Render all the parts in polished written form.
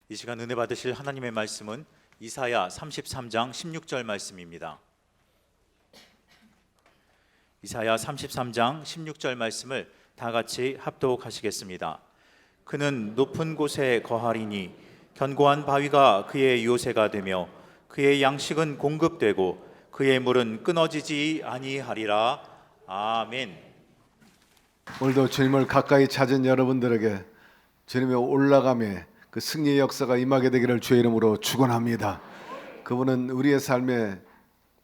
이 시간 은혜 받으실 하나님의 말씀은 이사야 33장 16절 말씀입니다. 이사야 33장 16절 말씀을 다 같이 합독하시겠습니다. 그는 높은 곳에 거하리니 견고한 바위가 그의 요새가 되며 그의 양식은 공급되고 그의 물은 끊어지지 아니하리라. 아멘. 오늘도 주님을 가까이 찾은 여러분들에게 주님의 올라감에 그 승리의 역사가 임하게 되기를 주의 이름으로 축원합니다. 그분은 우리의 삶의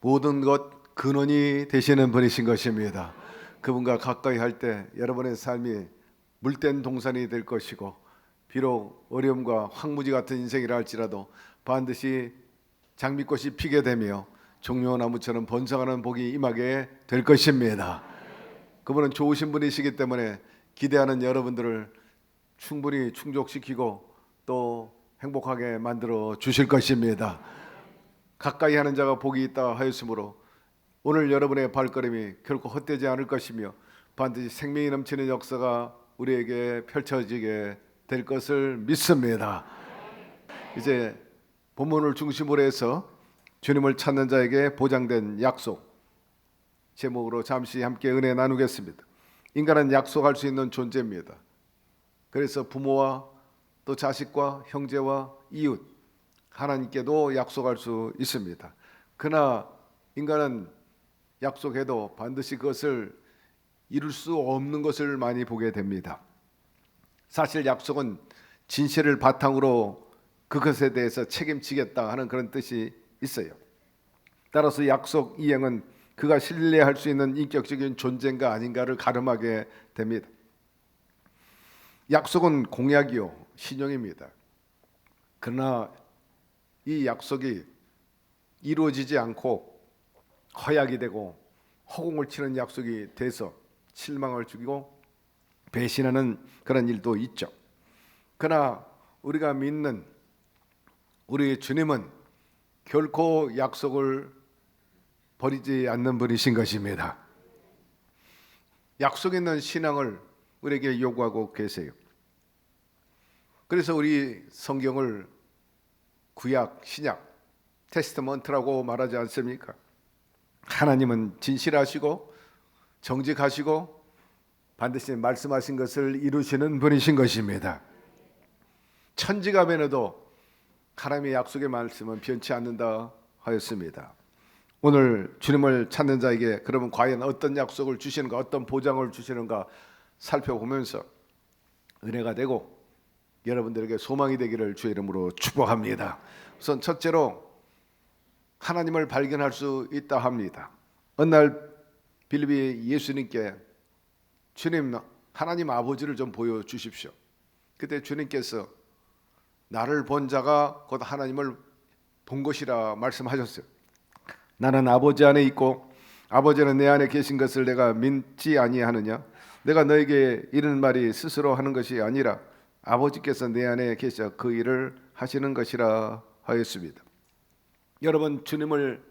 모든 것 근원이 되시는 분이신 것입니다. 그분과 가까이 할 때 여러분의 삶이 물된 동산이 될 것이고, 비록 어려움과 황무지 같은 인생이라 할지라도 반드시 장미꽃이 피게 되며 종려나무처럼 번성하는 복이 임하게 될 것입니다. 그분은 좋으신 분이시기 때문에 기대하는 여러분들을 충분히 충족시키고 또 행복하게 만들어 주실 것입니다. 가까이 하는 자가 복이 있다 하였으므로 오늘 여러분의 발걸음이 결코 헛되지 않을 것이며 반드시 생명이 넘치는 역사가 우리에게 펼쳐지게 될 것을 믿습니다. 이제 본문을 중심으로 해서 주님을 찾는 자에게 보장된 약속 제목으로 잠시 함께 은혜 나누겠습니다. 인간은 약속할 수 있는 존재입니다. 그래서 부모와 또 자식과 형제와 이웃, 하나님께도 약속할 수 있습니다. 그러나 인간은 약속해도 반드시 그것을 이룰 수 없는 것을 많이 보게 됩니다. 사실 약속은 진실을 바탕으로 그것에 대해서 책임지겠다 하는 그런 뜻이 있어요. 따라서 약속 이행은 그가 신뢰할 수 있는 인격적인 존재인가 아닌가를 가름하게 됩니다. 약속은 공약이요 신용입니다. 그러나 이 약속이 이루어지지 않고 허약이 되고 허공을 치는 약속이 돼서 실망을 주고 배신하는 그런 일도 있죠. 그러나 우리가 믿는 우리 주님은 결코 약속을 버리지 않는 분이신 것입니다. 약속 있는 신앙을 우리에게 요구하고 계세요. 그래서 우리 성경을 구약, 신약, 테스트먼트라고 말하지 않습니까? 하나님은 진실하시고 정직하시고 반드시 말씀하신 것을 이루시는 분이신 것입니다. 천지가변에도 하나님의 약속의 말씀은 변치 않는다 하였습니다. 오늘 주님을 찾는 자에게 그러면 과연 어떤 약속을 주시는가, 어떤 보장을 주시는가 살펴보면서 은혜가 되고 여러분들에게 소망이 되기를 주의 이름으로 축복합니다. 우선 첫째로 하나님을 발견할 수 있다 합니다. 어느 날 빌립이 예수님께 주님, 하나님 아버지를 좀 보여주십시오. 그때 주님께서 나를 본 자가 곧 하나님을 본 것이라 말씀하셨어요. 나는 아버지 안에 있고 아버지는 내 안에 계신 것을 내가 믿지 아니하느냐? 내가 너에게 이런 말이 스스로 하는 것이 아니라 아버지께서 내 안에 계셔 그 일을 하시는 것이라 하였습니다. 여러분, 주님을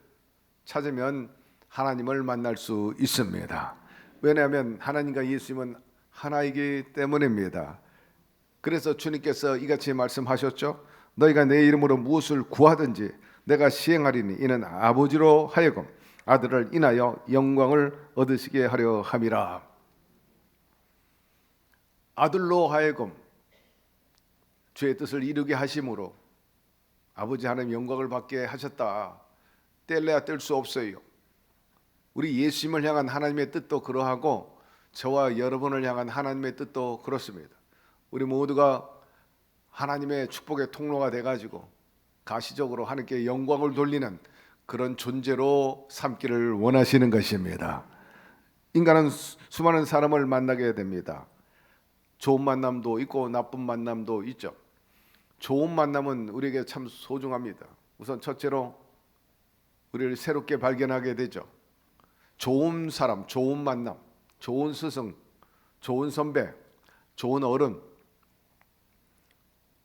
찾으면 하나님을 만날 수 있습니다. 왜냐하면 하나님과 예수님은 하나이기 때문입니다. 그래서 주님께서 이같이 말씀하셨죠. 너희가 내 이름으로 무엇을 구하든지 내가 시행하리니 이는 아버지로 하여금 아들을 인하여 영광을 얻으시게 하려 함이라. 아들로 하여금 주의 뜻을 이루게 하심으로 아버지 하나님 영광을 받게 하셨다. 뗄래야 뗄 수 없어요. 우리 예수님을 향한 하나님의 뜻도 그러하고 저와 여러분을 향한 하나님의 뜻도 그렇습니다. 우리 모두가 하나님의 축복의 통로가 돼가지고 가시적으로 하나님께 영광을 돌리는 그런 존재로 삼기를 원하시는 것입니다. 인간은 수많은 사람을 만나게 됩니다. 좋은 만남도 있고 나쁜 만남도 있죠. 좋은 만남은 우리에게 참 소중합니다. 우선 첫째로 우리를 새롭게 발견하게 되죠. 좋은 사람, 좋은 만남, 좋은 스승, 좋은 선배, 좋은 어른,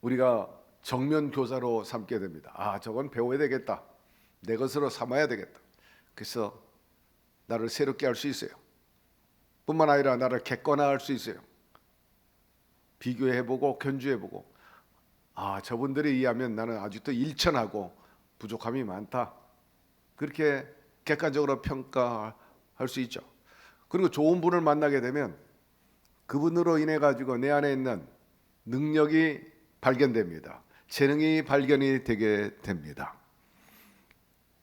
우리가 정면 교사로 삼게 됩니다. 아, 저건 배워야 되겠다. 내 것으로 삼아야 되겠다. 그래서 나를 새롭게 할 수 있어요. 뿐만 아니라 나를 객관화할 수 있어요. 비교해보고 견주해보고 저분들에 의하면 나는 아직도 일천하고 부족함이 많다. 그렇게 객관적으로 평가할 수 있죠. 그리고 좋은 분을 만나게 되면 그분으로 인해 가지고 내 안에 있는 능력이 발견됩니다. 재능이 발견이 되게 됩니다.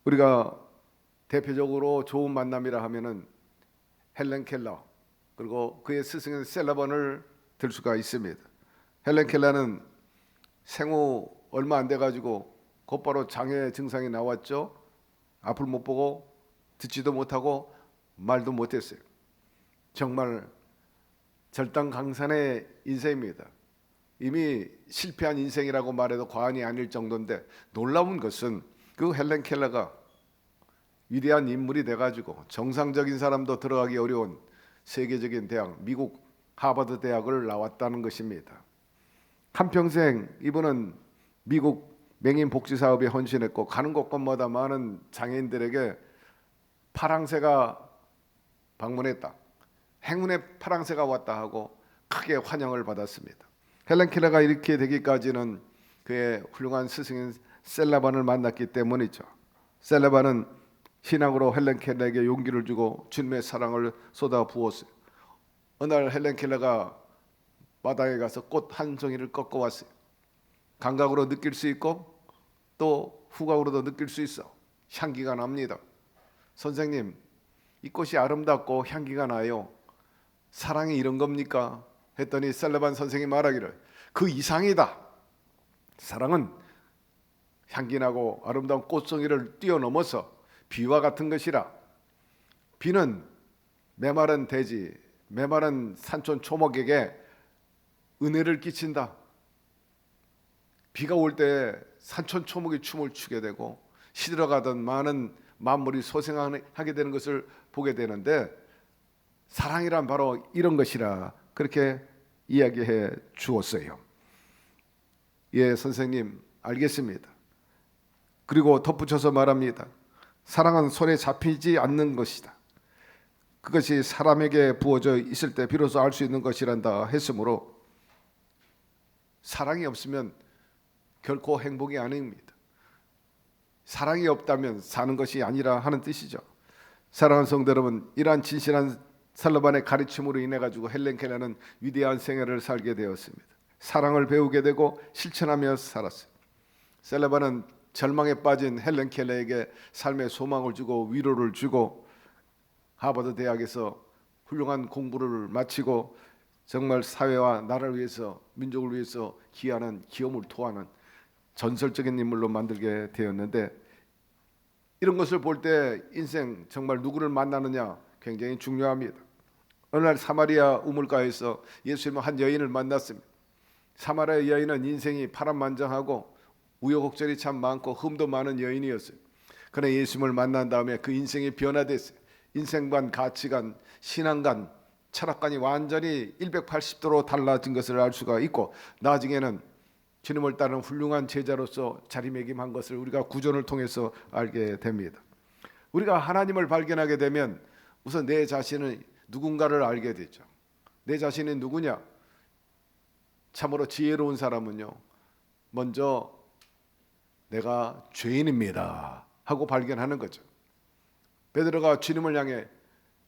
우리가 대표적으로 좋은 만남이라 하면은 헬렌 켈러 그리고 그의 스승인 셀러번을 들 수가 있습니다. 헬렌 켈러는 생후 얼마 안 돼 가지고 곧바로 장애 증상이 나왔죠. 앞을 못 보고 듣지도 못하고 말도 못했어요. 정말 절단강산의 인생입니다. 이미 실패한 인생이라고 말해도 과언이 아닐 정도인데 놀라운 것은 그 헬렌 켈러가 위대한 인물이 돼가지고 정상적인 사람도 들어가기 어려운 세계적인 대학 미국 하버드 대학을 나왔다는 것입니다. 한평생 이분은 미국 맹인 복지 사업에 헌신했고 가는 곳곳마다 많은 장애인들에게 파랑새가 방문했다. 행운의 파랑새가 왔다 하고 크게 환영을 받았습니다. 헬렌 켈러가 이렇게 되기까지는 그의 훌륭한 스승인 셀라반을 만났기 때문이죠. 셀라반은 신앙으로 헬렌 켈러에게 용기를 주고 주님의 사랑을 쏟아 부었어요. 어느 날 헬렌 켈러가 마당에 가서 꽃 한 송이를 꺾어 왔어요. 감각으로 느낄 수 있고 또 후각으로도 느낄 수 있어. 향기가 납니다. 선생님, 이 꽃이 아름답고 향기가 나요. 사랑이 이런 겁니까? 했더니 셀레반 선생이 말하기를 그 이상이다. 사랑은 향기나고 아름다운 꽃송이를 뛰어넘어서 비와 같은 것이라. 비는 메마른 대지, 메마른 산촌 초목에게 은혜를 끼친다. 비가 올 때 산촌 초목이 춤을 추게 되고 시들어가던 많은 만물이 소생하게 되는 것을 보게 되는데 사랑이란 바로 이런 것이라 그렇게 이야기해 주었어요. 예, 선생님 알겠습니다. 그리고 덧붙여서 말합니다. 사랑은 손에 잡히지 않는 것이다. 그것이 사람에게 부어져 있을 때 비로소 알 수 있는 것이란다 했으므로 사랑이 없으면 결코 행복이 아닙니다. 사랑이 없다면 사는 것이 아니라 하는 뜻이죠. 사랑하는 성도 여러분, 이러한 진실한 셀러반의 가르침으로 인해 가지고 헬렌 켈러는 위대한 생애를 살게 되었습니다. 사랑을 배우게 되고 실천하며 살았어요. 셀러반은 절망에 빠진 헬렌 켈러에게 삶의 소망을 주고 위로를 주고 하버드 대학에서 훌륭한 공부를 마치고 정말 사회와 나라를 위해서 민족을 위해서 기하는 기염을 토하는 전설적인 인물로 만들게 되었는데 이런 것을 볼 때 인생 정말 누구를 만나느냐 굉장히 중요합니다. 어느 날 사마리아 우물가에서 예수님은 한 여인을 만났습니다. 사마리아 여인은 인생이 파란만장하고 우여곡절이 참 많고 흠도 많은 여인이었어요. 그러나 예수님을 만난 다음에 그 인생이 변화됐어요. 인생관, 가치관, 신앙관, 철학관이 완전히 180도로 달라진 것을 알 수가 있고 나중에는 주님을 따르는 훌륭한 제자로서 자리매김한 것을 우리가 구전을 통해서 알게 됩니다. 우리가 하나님을 발견하게 되면 우선 내 자신은 누군가를 알게 되죠. 내 자신이 누구냐? 참으로 지혜로운 사람은요, 먼저 내가 죄인입니다 하고 발견하는 거죠. 베드로가 주님을 향해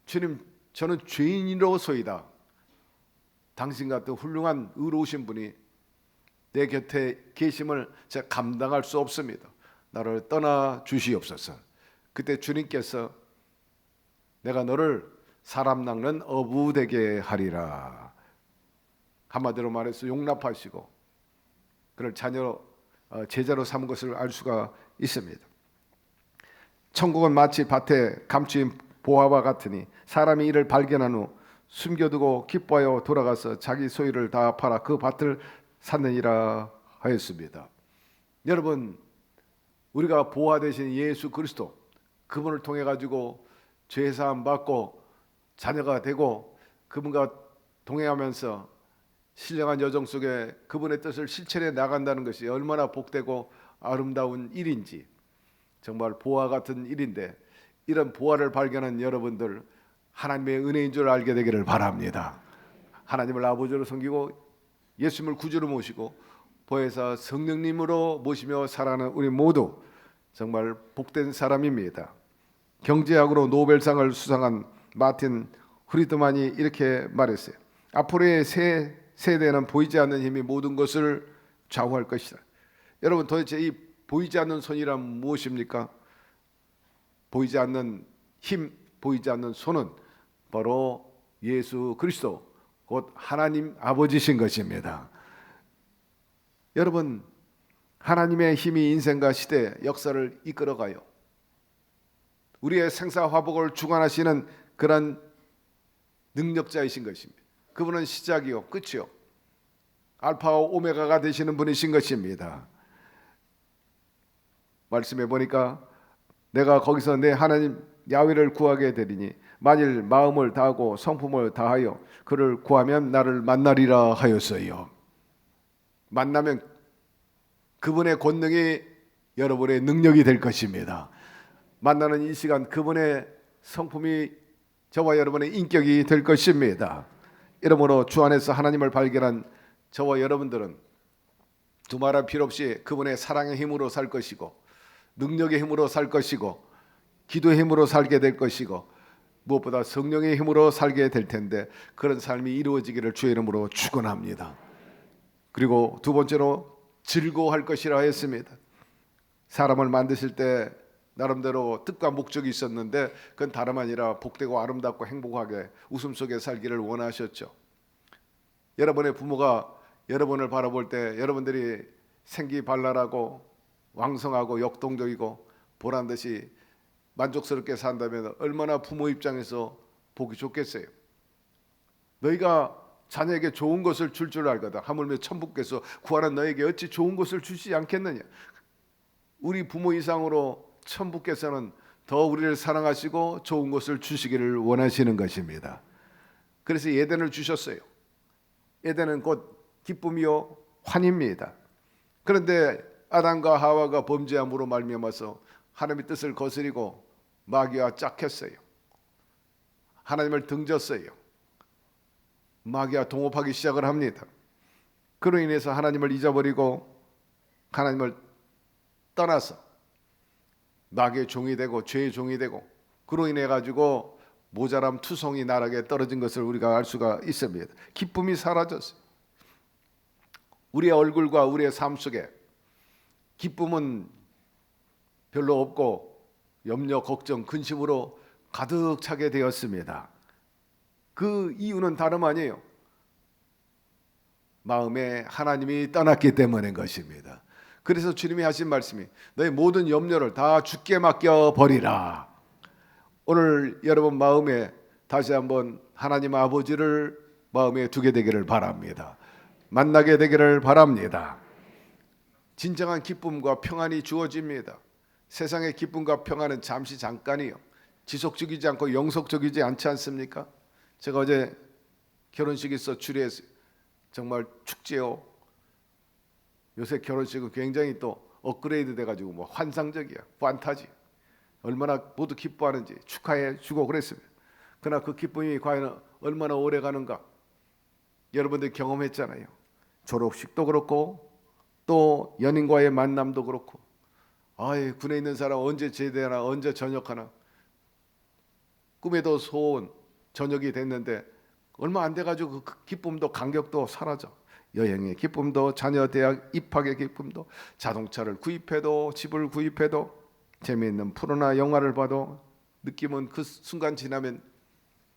주님, 저는 죄인으로소이다. 당신 같은 훌륭한 의로우신 분이 내 곁에 계심을 제가 감당할 수 없습니다. 나를 떠나 주시옵소서. 그때 주님께서 내가 너를 사람 낚는 어부 되게 하리라. 한마디로 말해서 용납하시고 그를 자녀 제자로 삼은 것을 알 수가 있습니다. 천국은 마치 밭에 감추인 보화와 같으니 사람이 이를 발견한 후 숨겨두고 기뻐하여 돌아가서 자기 소유를 다 팔아 그 밭을 샀느니라 하였습니다. 여러분, 우리가 보화 되신 예수 그리스도 그분을 통해 가지고 죄 사함 받고 자녀가 되고 그분과 동행하면서 신령한 여정 속에 그분의 뜻을 실천해 나간다는 것이 얼마나 복되고 아름다운 일인지 정말 보화 같은 일인데 이런 보화를 발견한 여러분들 하나님의 은혜인 줄 알게 되기를 바랍니다. 하나님을 아버지로 섬기고 예수님을 구주로 모시고 보혜사 성령님으로 모시며 살아가는 우리 모두 정말 복된 사람입니다. 경제학으로 노벨상을 수상한 마틴 후리드만이 이렇게 말했어요. 앞으로의 새 세대는 보이지 않는 힘이 모든 것을 좌우할 것이다. 여러분, 도대체 이 보이지 않는 손이란 무엇입니까? 보이지 않는 힘, 보이지 않는 손은 바로 예수 그리스도, 곧 하나님 아버지신 것입니다. 여러분, 하나님의 힘이 인생과 시대, 역사를 이끌어가요. 우리의 생사화복을 주관하시는 그런 능력자이신 것입니다. 그분은 시작이요 끝이요 알파와 오메가가 되시는 분이신 것입니다. 말씀해 보니까 내가 거기서 내 하나님 야훼를 구하게 되리니 만일 마음을 다하고 성품을 다하여 그를 구하면 나를 만나리라 하였어요. 만나면 그분의 권능이 여러분의 능력이 될 것입니다. 만나는 이 시간 그분의 성품이 저와 여러분의 인격이 될 것입니다. 이러므로 주 안에서 하나님을 발견한 저와 여러분들은 두말할 필요 없이 그분의 사랑의 힘으로 살 것이고, 능력의 힘으로 살 것이고, 기도의 힘으로 살게 될 것이고, 무엇보다 성령의 힘으로 살게 될 텐데, 그런 삶이 이루어지기를 주의 이름으로 축원합니다. 그리고 두 번째로 즐거워할 것이라 했습니다. 사람을 만드실 때 나름대로 뜻과 목적이 있었는데 그건 다름 아니라 복되고 아름답고 행복하게 웃음 속에 살기를 원하셨죠. 여러분의 부모가 여러분을 바라볼 때 여러분들이 생기발랄하고 왕성하고 역동적이고 보란듯이 만족스럽게 산다면 얼마나 부모 입장에서 보기 좋겠어요. 너희가 자녀에게 좋은 것을 줄 알거든. 하물며 천부께서 구하는 너에게 어찌 좋은 것을 주시지 않겠느냐. 우리 부모 이상으로 천부께서는 더 우리를 사랑하시고 좋은 것을 주시기를 원하시는 것입니다. 그래서 에덴을 주셨어요. 에덴은 곧 기쁨이요 환희입니다. 그런데 아담과 하와가 범죄함으로 말미암아서 하나님의 뜻을 거스리고 마귀와 짝했어요. 하나님을 등졌어요. 마귀와 동업하기 시작을 합니다. 그로 인해서 하나님을 잊어버리고 하나님을 떠나서 마귀의 종이 되고 죄의 종이 되고, 그로 인해 가지고 모자람 투성이 나락에 떨어진 것을 우리가 알 수가 있습니다. 기쁨이 사라졌어요. 우리의 얼굴과 우리의 삶 속에 기쁨은 별로 없고 염려, 걱정, 근심으로 가득 차게 되었습니다. 그 이유는 다름 아니에요. 마음에 하나님이 떠났기 때문인 것입니다. 그래서 주님이 하신 말씀이 너의 모든 염려를 다 주께 맡겨 버리라. 오늘 여러분 마음에 다시 한번 하나님 아버지를 마음에 두게 되기를 바랍니다. 만나게 되기를 바랍니다. 진정한 기쁨과 평안이 주어집니다. 세상의 기쁨과 평안은 잠시 잠깐이요, 지속적이지 않고 영속적이지 않지 않습니까? 제가 어제 결혼식에서 주례했어요. 정말 축제요. 요새 결혼식은 굉장히 또 업그레이드 돼가지고 뭐 환상적이야, 판타지. 얼마나 모두 기뻐하는지 축하해 주고 그랬습니다. 그러나 그 기쁨이 과연 얼마나 오래 가는가? 여러분들 경험했잖아요. 졸업식도 그렇고 또 연인과의 만남도 그렇고, 아이 군에 있는 사람 언제 제대하나, 언제 전역하나. 꿈에도 소원 저녁이 됐는데 얼마 안 돼가지고 그 기쁨도 감격도 사라져. 여행의 기쁨도, 자녀 대학 입학의 기쁨도, 자동차를 구입해도, 집을 구입해도, 재미있는 프로나 영화를 봐도 느낌은 그 순간 지나면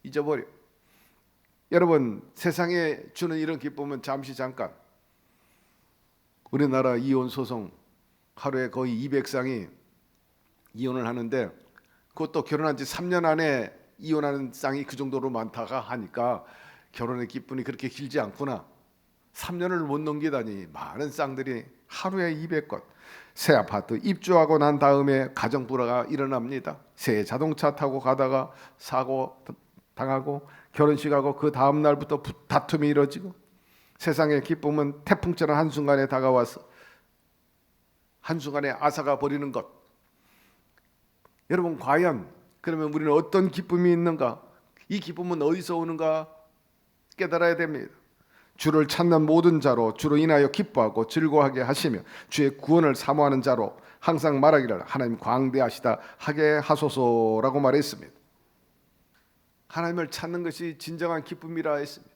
잊어버려. 여러분, 세상에 주는 이런 기쁨은 잠시 잠깐. 우리나라 이혼 소송 하루에 거의 200쌍이 이혼을 하는데, 그것도 결혼한 지 3년 안에 이혼하는 쌍이 그 정도로 많다가 하니까 결혼의 기쁨이 그렇게 길지 않구나. 3년을 못 넘기다니 많은 쌍들이 하루에 200건. 새 아파트 입주하고 난 다음에 가정 불화가 일어납니다. 새 자동차 타고 가다가 사고 당하고 결혼식하고 그 다음 날부터 다툼이 이뤄지고, 세상의 기쁨은 태풍처럼 한순간에 다가와서 한순간에 앗아가 버리는 것. 여러분, 과연 그러면 우리는 어떤 기쁨이 있는가? 이 기쁨은 어디서 오는가 깨달아야 됩니다. 주를 찾는 모든 자로 주로 인하여 기뻐하고 즐거워하게 하시며 주의 구원을 사모하는 자로 항상 말하기를 하나님 광대하시다 하게 하소서라고 말했습니다. 하나님을 찾는 것이 진정한 기쁨이라 했습니다.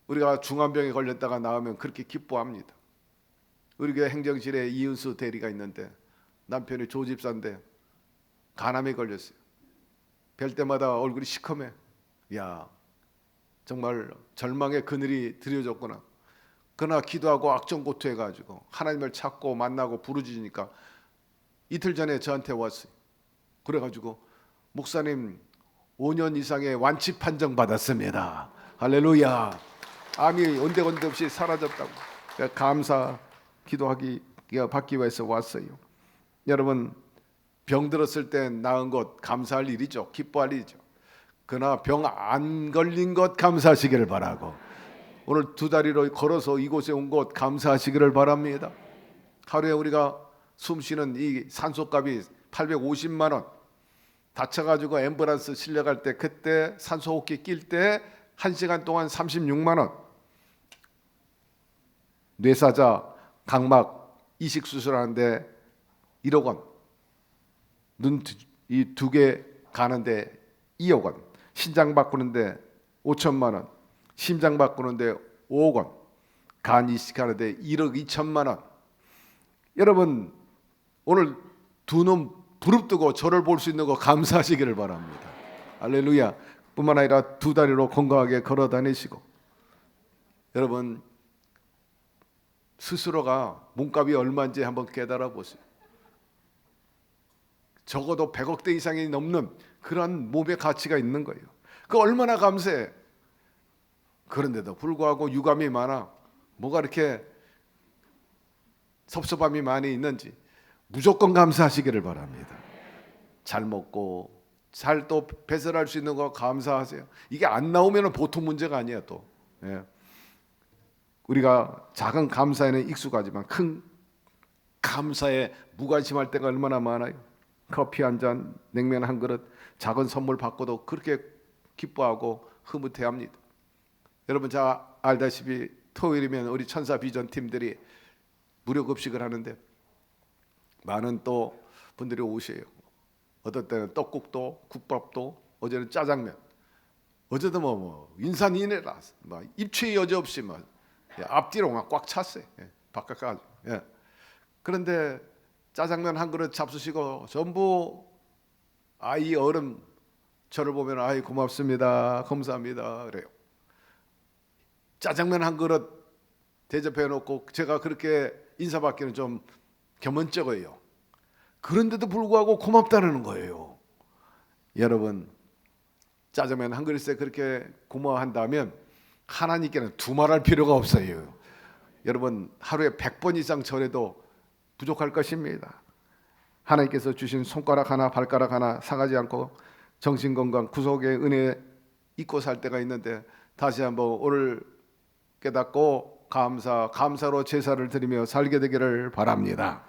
우리가 중환병에 걸렸다가 나오면 그렇게 기뻐합니다. 우리 교회 행정실에 이은수 대리가 있는데 남편이 조집사인데 간암에 걸렸어요. 뵐 때마다 얼굴이 시커매. 야, 정말 절망의 그늘이 드려졌구나. 그러나 기도하고 악정고투해가지고 하나님을 찾고 만나고 부르짖으니까 이틀 전에 저한테 왔어요. 그래가지고 목사님 5년 이상의 완치 판정 받았습니다. 할렐루야. 암이 온데건데 없이 사라졌다고. 감사 기도하기가 받기 위해서 왔어요. 여러분, 병 들었을 때 나은 것 감사할 일이죠. 기뻐할 일이죠. 그러나 병 안 걸린 것 감사하시기를 바라고, 오늘 두 다리로 걸어서 이곳에 온 것 감사하시기를 바랍니다. 하루에 우리가 숨 쉬는 이 산소값이 850만 원, 다쳐가지고 앰뷸런스 실려갈 때 그때 산소호흡기 낄 때 1시간 동안 36만 원, 뇌사자 각막 이식 수술하는데 1억 원, 눈 이 두 개 가는데 2억 원, 신장 바꾸는데 5천만 원, 심장 바꾸는데 5억 원, 간 이식하는데 1억 2천만 원. 여러분, 오늘 두 눈 부릅뜨고 저를 볼 수 있는 거 감사하시기를 바랍니다. 할렐루야. 뿐만 아니라 두 다리로 건강하게 걸어 다니시고, 여러분 스스로가 몸값이 얼마인지 한번 깨달아 보세요. 적어도 100억대 이상이 넘는 그런 몸의 가치가 있는 거예요. 그 얼마나 감사해. 그런데도 불구하고 유감이 많아. 뭐가 이렇게 섭섭함이 많이 있는지 무조건 감사하시기를 바랍니다. 잘 먹고 잘 또 배설할 수 있는 거 감사하세요. 이게 안 나오면 보통 문제가 아니야 또. 예. 우리가 작은 감사에는 익숙하지만 큰 감사에 무관심할 때가 얼마나 많아요. 커피 한 잔, 냉면 한 그릇, 작은 선물 받고도 그렇게 기뻐하고 흐뭇해합니다. 여러분 잘 알다시피 토요일이면 우리 천사 비전 팀들이 무료 급식을 하는데 많은 또 분들이 오세요. 어떨 때는 떡국도 국밥도, 어제는 짜장면, 어제도 뭐 인산인해라, 막 입추의 여지 없이 막 앞뒤로 막 꽉 찼어요. 바깥까지. 예. 그런데 짜장면 한 그릇 잡수시고 전부 아이 어른 저를 보면 아이 고맙습니다, 감사합니다 그래요. 짜장면 한 그릇 대접해 놓고 제가 그렇게 인사받기는 좀 겸언쩍어요. 그런데도 불구하고 고맙다는 거예요. 여러분, 짜장면 한 그릇에 그렇게 고마워한다면 하나님께는 두말할 필요가 없어요. 여러분 하루에 100번 이상 절해도 부족할 것입니다. 하나님께서 주신 손가락 하나 발가락 하나 상하지 않고 정신건강 구속의 은혜 잊고 살 때가 있는데 다시 한번 오늘 깨닫고 감사로 제사를 드리며 살게 되기를 바랍니다.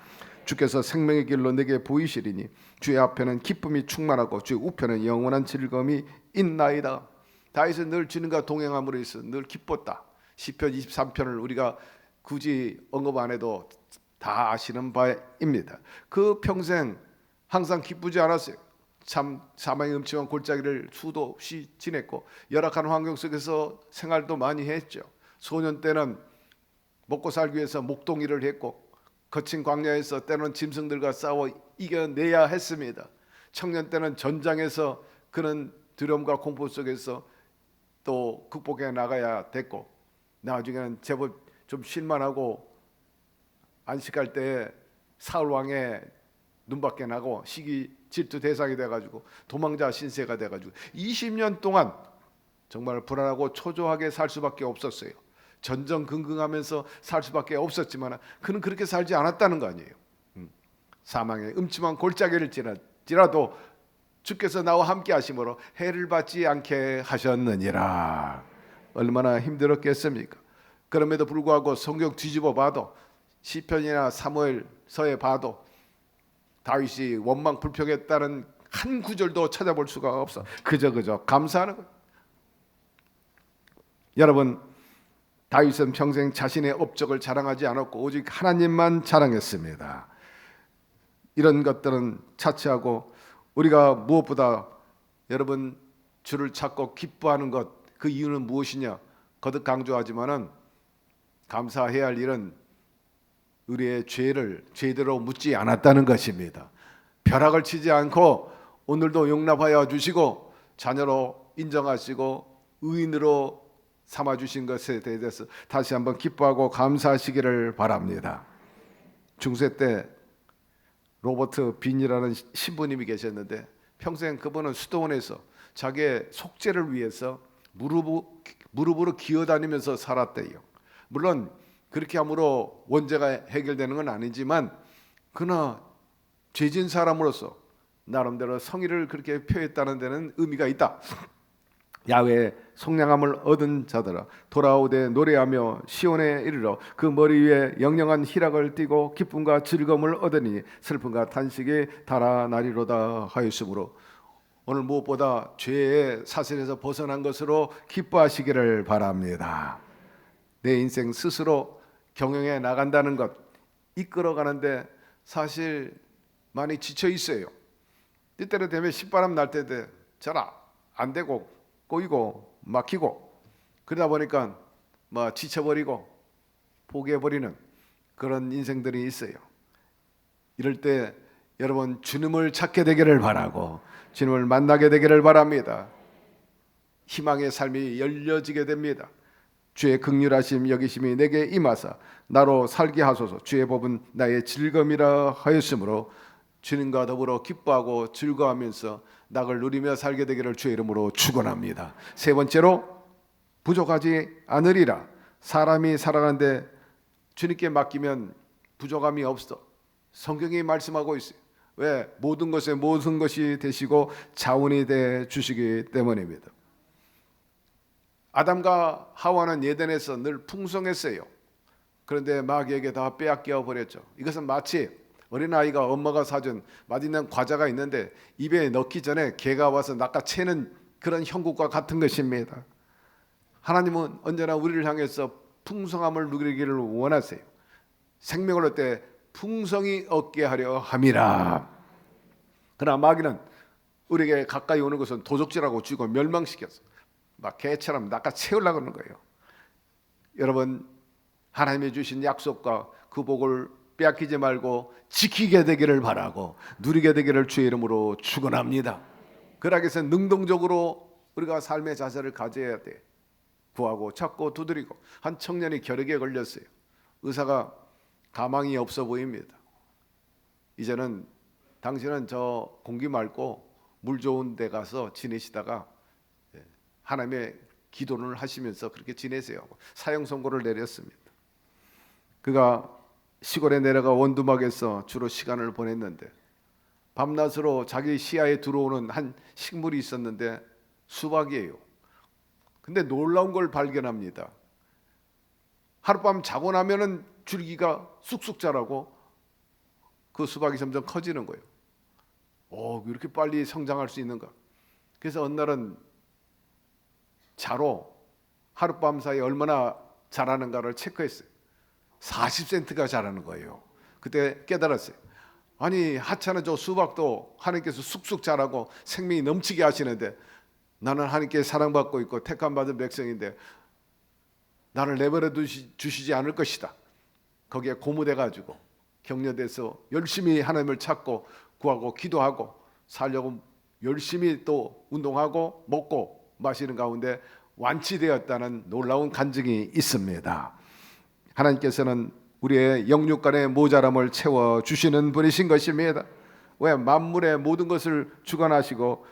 주께서 생명의 길로 내게 보이시리니 주의 앞에는 기쁨이 충만하고 주의 우편은 영원한 즐거움이 있나이다. 다윗은 늘 주님과 동행함으로 해서 늘 기뻤다. 시편 23편을 우리가 굳이 언급 안 해도 다 아시는 바입니다. 그 평생 항상 기쁘지 않았어요. 참 사망의 음침한 골짜기를 수도 없이 지냈고 열악한 환경 속에서 생활도 많이 했죠. 소년 때는 먹고 살기 위해서 목동일을 했고 거친 광야에서 때로는 짐승들과 싸워 이겨내야 했습니다. 청년 때는 전장에서 그런 두려움과 공포 속에서 또 극복해 나가야 됐고 나중에는 제법 좀 쉴만하고 안식할 때 사울 왕의 눈밖에 나고 시기 질투 대상이 돼가지고 도망자 신세가 돼가지고 20년 동안 정말 불안하고 초조하게 살 수밖에 없었어요. 전전긍긍하면서 살 수밖에 없었지만 그는 그렇게 살지 않았다는 거 아니에요. 사망의 음침한 골짜기를 지나도 주께서 나와 함께 하심으로 해를 받지 않게 하셨느니라. 얼마나 힘들었겠습니까? 그럼에도 불구하고 성경 뒤집어 봐도 시편이나 사무엘서에 봐도 다윗이 원망 불평했다는 한 구절도 찾아볼 수가 없어. 그저 감사하는 것. 여러분 다윗은 평생 자신의 업적을 자랑하지 않았고 오직 하나님만 자랑했습니다. 이런 것들은 차치하고 우리가 무엇보다 여러분 주를 찾고 기뻐하는 것, 그 이유는 무엇이냐? 거듭 강조하지만은 감사해야 할 일은 우리의 죄를 죄대로 묻지 않았다는 것입니다. 벼락을 치지 않고 오늘도 용납하여 주시고 자녀로 인정하시고 의인으로 삼아 주신 것에 대해서 다시 한번 기뻐하고 감사하시기를 바랍니다. 중세 때 로버트 빈이라는 신부님이 계셨는데 평생 그분은 수도원에서 자기의 속죄를 위해서 무릎으로 기어다니면서 살았대요. 물론 그렇게 함으로 원죄가 해결되는 건 아니지만 그러나 죄진 사람으로서 나름대로 성의를 그렇게 표했다는 데는 의미가 있다. 야훼의 속량함을 얻은 자들아 돌아오되 노래하며 시온에 이르러 그 머리 위에 영영한 희락을 띠고 기쁨과 즐거움을 얻으니 슬픔과 탄식이 달아나리로다 하였으므로 오늘 무엇보다 죄의 사슬에서 벗어난 것으로 기뻐하시기를 바랍니다. 내 인생 스스로 경영해 나간다는 것, 이끌어가는데 사실 많이 지쳐 있어요. 때때로 되면 신바람 날 때도 잘 안 되고 꼬이고 막히고 그러다 보니까 지쳐버리고 포기해버리는 그런 인생들이 있어요. 이럴 때 여러분 주님을 찾게 되기를 바라고 주님을 만나게 되기를 바랍니다. 희망의 삶이 열려지게 됩니다. 주의 긍휼하심 여기심이 내게 임하사 나로 살게 하소서. 주의 법은 나의 즐거움이라 하였으므로 주님과 더불어 기뻐하고 즐거워하면서 낙을 누리며 살게 되기를 주의 이름으로 축원합니다. 세 번째로 부족하지 않으리라. 사람이 살아가는데 주님께 맡기면 부족함이 없어. 성경이 말씀하고 있어요. 왜? 모든 것에 모든 것이 되시고 자원이 돼 주시기 때문입니다. 아담과 하와는 예덴에서 늘 풍성했어요. 그런데 마귀에게 다 빼앗겨 버렸죠. 이것은 마치 어린아이가 엄마가 사준 맛있는 과자가 있는데 입에 넣기 전에 개가 와서 낚아채는 그런 형국과 같은 것입니다. 하나님은 언제나 우리를 향해서 풍성함을 누리기를 원하세요. 생명을 얻을 때 풍성히 얻게 하려 함이라. 그러나 마귀는 우리에게 가까이 오는 것은 도적질하고 죽이고 멸망시켰어. 막 개처럼 낚아채우려고 하는 거예요. 여러분 하나님이 주신 약속과 그 복을 빼앗기지 말고 지키게 되기를 바라고 누리게 되기를 주의 이름으로 축원합니다. 그러기 위해서 능동적으로 우리가 삶의 자세를 가져야 돼. 구하고 찾고 두드리고. 한 청년이 결핵에 걸렸어요. 의사가 가망이 없어 보입니다. 이제는 당신은 저 공기 맑고 물 좋은 데 가서 지내시다가 하나님의 기도를 하시면서 그렇게 지내세요. 사형 선고를 내렸습니다. 그가 시골에 내려가 원두막에서 주로 시간을 보냈는데 밤낮으로 자기 시야에 들어오는 한 식물이 있었는데 수박이에요. 근데 놀라운 걸 발견합니다. 하룻밤 자고 나면은 줄기가 쑥쑥 자라고 그 수박이 점점 커지는 거예요. 이렇게 빨리 성장할 수 있는가? 그래서 어느 날은 자로 하룻밤 사이에 얼마나 자라는가를 체크했어요. 40cm가 자라는 거예요. 그때 깨달았어요. 아니 하찮은 저 수박도 하나님께서 쑥쑥 자라고 생명이 넘치게 하시는데 나는 하나님께 사랑받고 있고 택함받은 백성인데 나를 내버려 주시지 않을 것이다. 거기에 고무돼가지고 격려돼서 열심히 하나님을 찾고 구하고 기도하고 살려고 열심히 또 운동하고 먹고 마시는 가운데 완치되었다는 놀라운 간증이 있습니다. 하나님께서는 우리의 영육간의 모자람을 채워주시는 분이신 것입니다. 왜? 만물의 모든 것을 주관하시고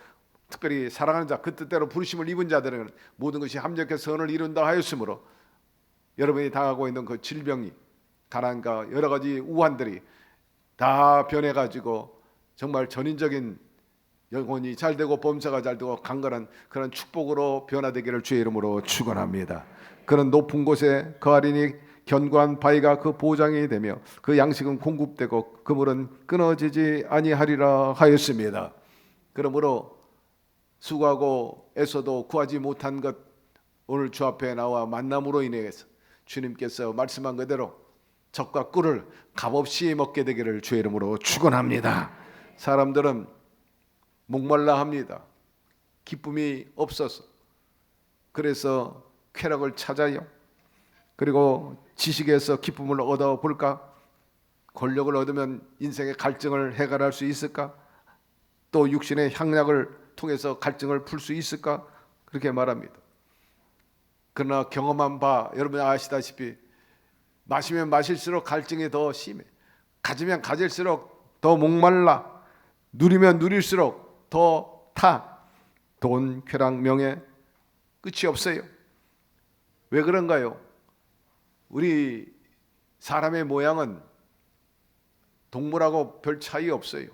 특별히 사랑하는 자, 그 뜻대로 부르심을 입은 자들은 모든 것이 합력해서 선을 이룬다 하였으므로 여러분이 당하고 있는 그 질병이 가난과 여러 가지 우환들이 다 변해가지고 정말 전인적인 영혼이 잘되고 범사가 잘되고 강건한 그런 축복으로 변화되기를 주의 이름으로 축원합니다. 그런 높은 곳에 거하리니 견고한 바위가 그 보장이 되며 그 양식은 공급되고 그물은 끊어지지 아니하리라 하였습니다. 그러므로 수고하고 애써도 구하지 못한 것 오늘 주 앞에 나와 만남으로 인해서 주님께서 말씀한 그대로 적과 꿀을 값없이 먹게 되기를 주의 이름으로 축원합니다. 사람들은 목말라 합니다. 기쁨이 없어서. 그래서 쾌락을 찾아요. 그리고 지식에서 기쁨을 얻어볼까? 권력을 얻으면 인생의 갈증을 해결할 수 있을까? 또 육신의 향락을 통해서 갈증을 풀 수 있을까? 그렇게 말합니다. 그러나 경험한 바 여러분이 아시다시피 마시면 마실수록 갈증이 더 심해. 가지면 가질수록 더 목말라. 누리면 누릴수록 더 타. 돈, 쾌락, 명예 끝이 없어요. 왜 그런가요? 우리 사람의 모양은 동물하고 별 차이 없어요.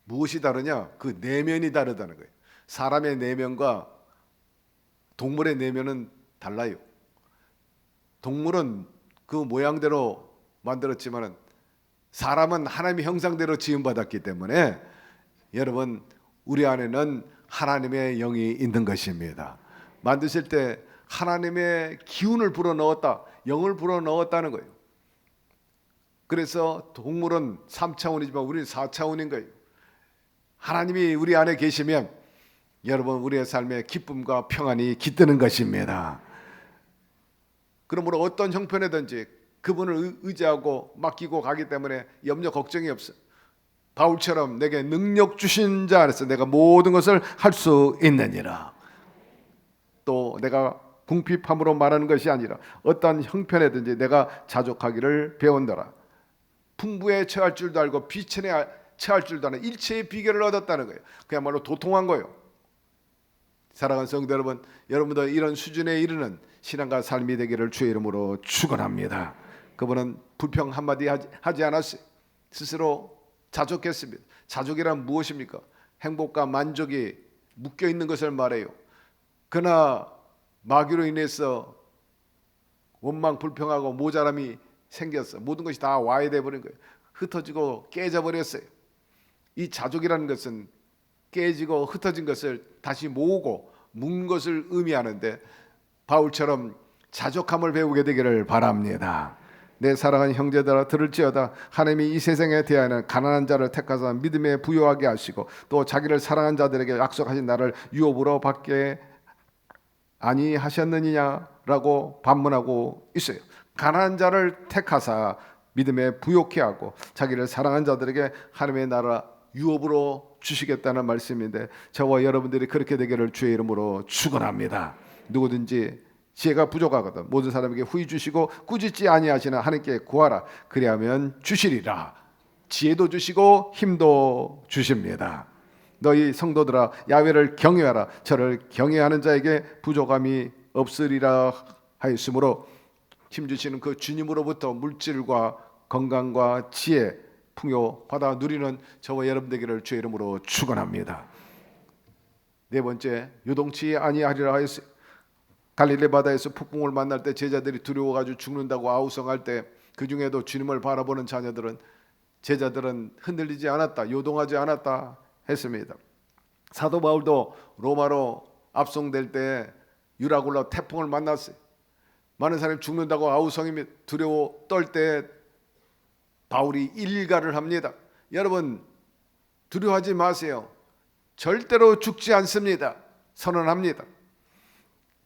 무엇이 다르냐? 그 내면이 다르다는 거예요. 사람의 내면과 동물의 내면은 달라요. 동물은 그 모양대로 만들었지만 사람은 하나님의 형상대로 지음받았기 때문에 여러분 우리 안에는 하나님의 영이 있는 것입니다. 만드실 때 하나님의 기운을 불어넣었다, 영을 불어넣었다는 거예요. 그래서 동물은 3차원이지만 우리는 4차원인 거예요. 하나님이 우리 안에 계시면 여러분 우리의 삶에 기쁨과 평안이 깃드는 것입니다. 그러므로 어떤 형편이든지 그분을 의지하고 맡기고 가기 때문에 염려 걱정이 없어요. 바울처럼 내게 능력 주신 자 안에서 내가 모든 것을 할 수 있느니라. 또 내가 궁핍함으로 말하는 것이 아니라 어떤 형편이든지 내가 자족하기를 배운다라. 풍부에 처할 줄도 알고 비천에 처할 줄도 아는 일체의 비결을 얻었다는 거예요. 그야말로 도통한 거예요. 사랑하는 성도 여러분, 여러분도 이런 수준에 이르는 신앙과 삶이 되기를 주의 이름으로 축원합니다. 그분은 불평 한마디 하지 않았어요. 스스로 자족했습니다. 자족이란 무엇입니까? 행복과 만족이 묶여 있는 것을 말해요. 그러나 마귀로 인해서 원망 불평하고 모자람이 생겼어. 모든 것이 다 와야 돼버린 거예요. 흩어지고 깨져버렸어요. 이 자족이라는 것은 깨지고 흩어진 것을 다시 모으고 묶는 것을 의미하는데 바울처럼 자족함을 배우게 되기를 바랍니다. 내 사랑하는 형제들아 들을지어다. 하나님이 이 세상에 대하여는 가난한 자를 택하사 믿음에 부요하게 하시고 또 자기를 사랑한 자들에게 약속하신 나를 유업으로 받게 아니하셨느냐라고 반문하고 있어요. 가난한 자를 택하사 믿음에 부요케 하고 자기를 사랑한 자들에게 하나님의 나라 유업으로 주시겠다는 말씀인데 저와 여러분들이 그렇게 되기를 주의 이름으로 축원합니다. 누구든지 지혜가 부족하거든 모든 사람에게 후히 주시고 꾸짖지 아니하시나 하나님께 구하라. 그리하면 주시리라. 지혜도 주시고 힘도 주십니다. 너희 성도들아 야훼를 경외하라. 저를 경외하는 자에게 부족함이 없으리라 하였으므로 힘주시는 그 주님으로부터 물질과 건강과 지혜 풍요 받아 누리는 저와 여러분 되기를 주의 이름으로 축원합니다. 네 번째, 요동치 아니하리라 하였어요. 갈릴리 바다에서 폭풍을 만날 때 제자들이 두려워가지고 죽는다고 아우성할 때 그 중에도 주님을 바라보는 자녀들은 제자들은 흔들리지 않았다, 요동하지 않았다 했습니다. 사도 바울도 로마로 압송될 때 유라굴라 태풍을 만났어요. 많은 사람이 죽는다고 아우성이며 두려워 떨 때 바울이 일가를 합니다. 여러분 두려워하지 마세요. 절대로 죽지 않습니다. 선언합니다.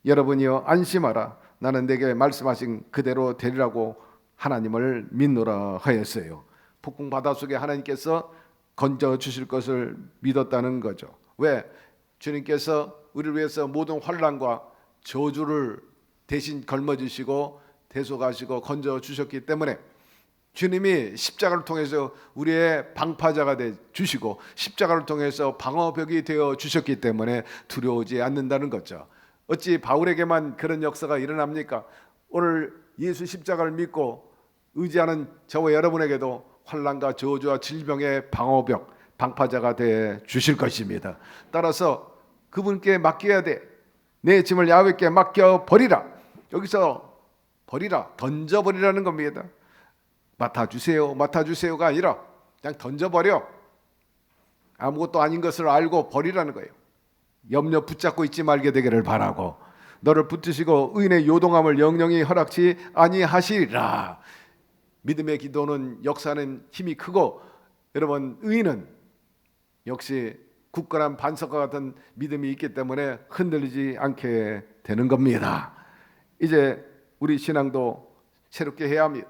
여러분이여 안심하라. 나는 내게 말씀하신 그대로 되리라고 하나님을 믿노라 하였어요. 폭풍 바다 속에 하나님께서 건져 주실 것을 믿었다는 거죠. 왜? 주님께서 우리를 위해서 모든 환난과 저주를 대신 걸머주시고 대속하시고 건져 주셨기 때문에 주님이 십자가를 통해서 우리의 방파자가 돼 주시고 십자가를 통해서 방어벽이 되어 주셨기 때문에 두려워하지 않는다는 거죠. 어찌 바울에게만 그런 역사가 일어납니까? 오늘 예수 십자가를 믿고 의지하는 저와 여러분에게도 환난과 저주와 질병의 방어벽, 방파자가 돼 주실 것입니다. 따라서 그분께 맡겨야 돼. 내 짐을 야훼께 맡겨 버리라. 여기서 버리라, 던져버리라는 겁니다. 맡아주세요가 아니라 그냥 던져버려. 아무것도 아닌 것을 알고 버리라는 거예요. 염려 붙잡고 있지 말게 되기를 바라고 너를 붙드시고 의인의 요동함을 영영히 허락치 아니하시리라. 믿음의 기도는 역사는 힘이 크고, 여러분 의인은 역시 굳건한 반석과 같은 믿음이 있기 때문에 흔들리지 않게 되는 겁니다. 이제 우리 신앙도 새롭게 해야 합니다.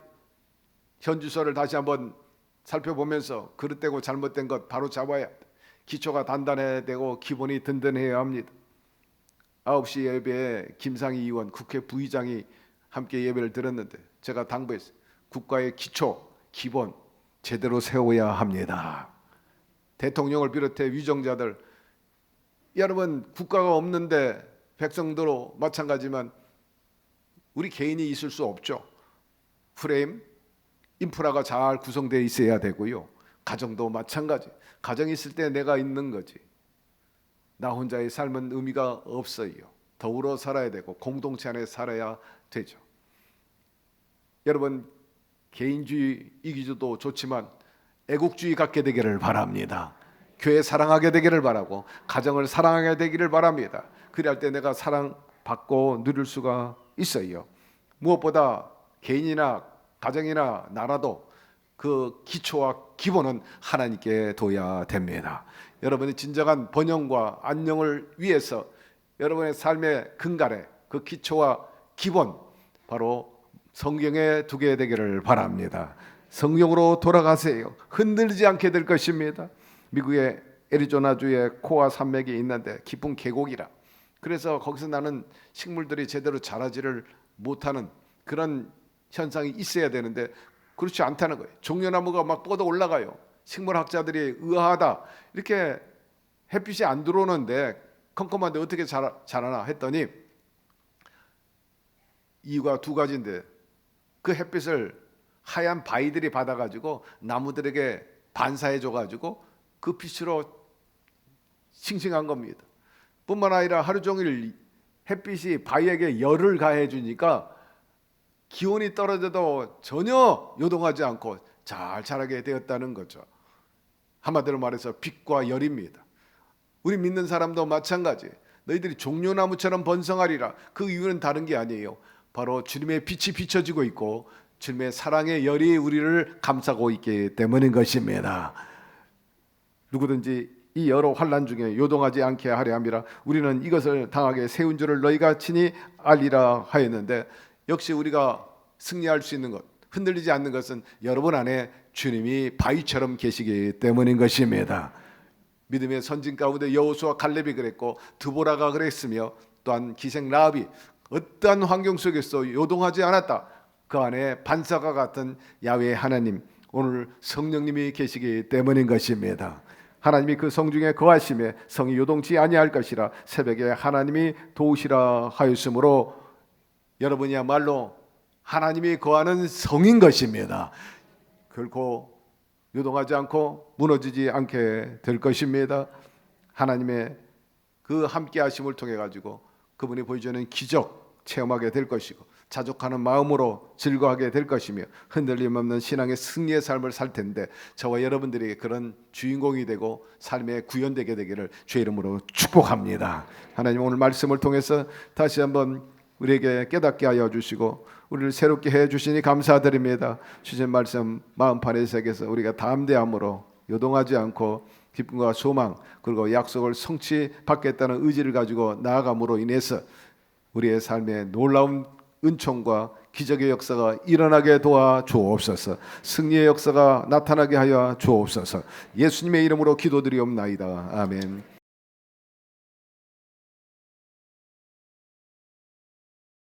현주소를 다시 한번 살펴보면서 그릇되고 잘못된 것 바로 잡아야 합니다. 기초가 단단해야 되고 기본이 든든해야 합니다. 9시 예배에 김상희 의원 국회 부의장이 함께 예배를 드렸는데 제가 당부했어요. 국가의 기초, 기본 제대로 세워야 합니다. 대통령을 비롯해 위정자들, 여러분 국가가 없는데 백성도 마찬가지지만 우리 개인이 있을 수 없죠. 프레임, 인프라가 잘 구성되어 있어야 되고요. 가정도 마찬가지. 가정이 있을 때 내가 있는 거지. 나 혼자의 삶은 의미가 없어요. 더불어 살아야 되고 공동체 안에 살아야 되죠. 여러분 개인주의 이기주도 좋지만 애국주의 갖게 되기를 바랍니다. 교회 사랑하게 되기를 바라고 가정을 사랑하게 되기를 바랍니다. 그럴 때 내가 사랑받고 누릴 수가 있어요. 무엇보다 개인이나 가정이나 나라도 그 기초와 기본은 하나님께 둬야 됩니다. 여러분이 진정한 번영과 안녕을 위해서 여러분의 삶의 근간에 그 기초와 기본 바로 성경에 두게 되기를 바랍니다. 성경으로 돌아가세요. 흔들리지 않게 될 것입니다. 미국의 애리조나주에 코아 산맥이 있는데 깊은 계곡이라, 그래서 거기서 나는 식물들이 제대로 자라지를 못하는 그런 현상이 있어야 되는데 그렇지 않다는 거예요. 종려나무가 막 뻗어 올라가요. 식물학자들이 의아하다, 이렇게 햇빛이 안 들어오는데 컴컴한데 어떻게 자라나 했더니 이유가 두 가지인데, 그 햇빛을 하얀 바위들이 받아가지고 나무들에게 반사해줘가지고 그 빛으로 싱싱한 겁니다. 뿐만 아니라 하루 종일 햇빛이 바위에게 열을 가해주니까 기온이 떨어져도 전혀 요동하지 않고 잘 자라게 되었다는 거죠. 한마디로 말해서 빛과 열입니다. 우리 믿는 사람도 마찬가지. 너희들이 종려나무처럼 번성하리라. 그 이유는 다른 게 아니에요. 바로 주님의 빛이 비춰지고 있고 주님의 사랑의 열이 우리를 감싸고 있기 때문인 것입니다. 누구든지 이 여러 환난 중에 요동하지 않게 하려 함이라. 우리는 이것을 당하게 세운 줄을 너희가 친히 알리라 하였는데, 역시 우리가 승리할 수 있는 것, 흔들리지 않는 것은 여러분 안에 주님이 바위처럼 계시기 때문인 것입니다. 믿음의 선진 가운데 여호수아 갈렙이 그랬고 드보라가 그랬으며 또한 기생 라합이 어떠한 환경 속에서 요동하지 않았다. 그 안에 반사가 같은 야훼 하나님, 오늘 성령님이 계시기 때문인 것입니다. 하나님이 그 성중에 거하심에 성이 요동치 아니할 것이라 새벽에 하나님이 도우시라 하였으므로 여러분이야말로 하나님이 거하는 성인 것입니다. 결코 요동하지 않고 무너지지 않게 될 것입니다. 하나님의 그 함께 하심을 통해 가지고 그분이 보여주는 기적 체험하게 될 것이고 자족하는 마음으로 즐거워하게 될 것이며 흔들림 없는 신앙의 승리의 삶을 살 텐데, 저와 여러분들에게 그런 주인공이 되고 삶에 구현되게 되기를 주의 이름으로 축복합니다. 하나님 오늘 말씀을 통해서 다시 한번 우리에게 깨닫게 하여 주시고 우리를 새롭게 해 주시니 감사드립니다. 주신 말씀 마음판에 새겨서 우리가 담대함으로 요동하지 않고 기쁨과 소망 그리고 약속을 성취받겠다는 의지를 가지고 나아감으로 인해서 우리의 삶에 놀라운 은총과 기적의 역사가 일어나게 도와 주옵소서. 승리의 역사가 나타나게 하여 주옵소서. 예수님의 이름으로 기도드리옵나이다. 아멘.